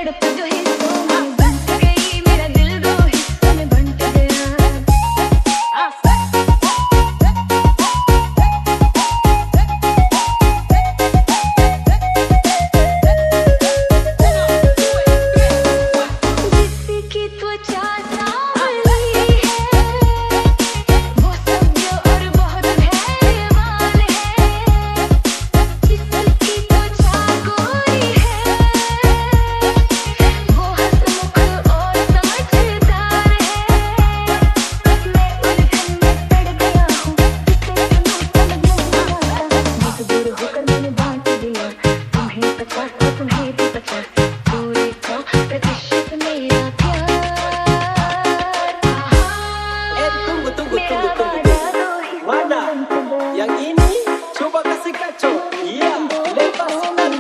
तड़प जो हिस्सों में बंट गई, मेरा दिल दो हिस्सों में बंट गया। जिसकी त्वचा सांवली है, वो सभ्य और बहुत धैर्यवान है। जिसकी त्वचा गोरी है, वो हंसमुख और समझदार है। मैं उलझन में पड़ गया हूँ, किसे चुनूं समझ नहीं आता। मजबूर होकर मैंने बांट दिया, तुम्हें 50 और तुम्हें भी 50, पूरे 100% मेरा प्यार। Tunggu. मेरा वादा दो हिस्सों में Mana? बंट गया। Yang ini coba kasih kacau. Iya, lepaskan.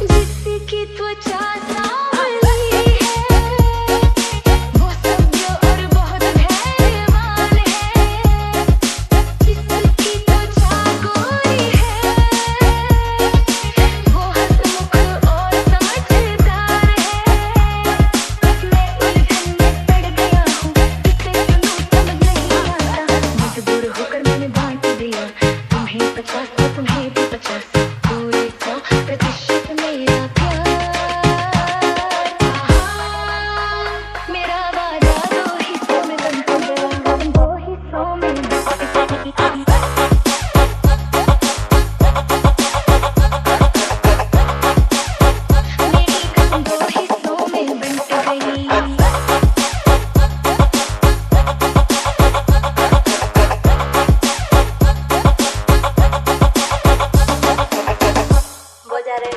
जिसकी त्वचा सांवली है, वो सभ्य और बहुत धैर्यवान है। जिसकी त्वचा गोरी है, वो हंसमुख और समझदार है। मैं उलझन में पड़ गया हूँ, किसे चुनूं समझ नहीं आता। मजबूर होकर मैंने बांट दिया, तुम्हें 50 और तुम्हें भी 50, पूरे 100% मेरा प्यार। मेरा वादा दो हिस्सों में बंट गया, दो हिस्सों में मेरी कसम दो हिस्सों में बंट गई। वो जा रहे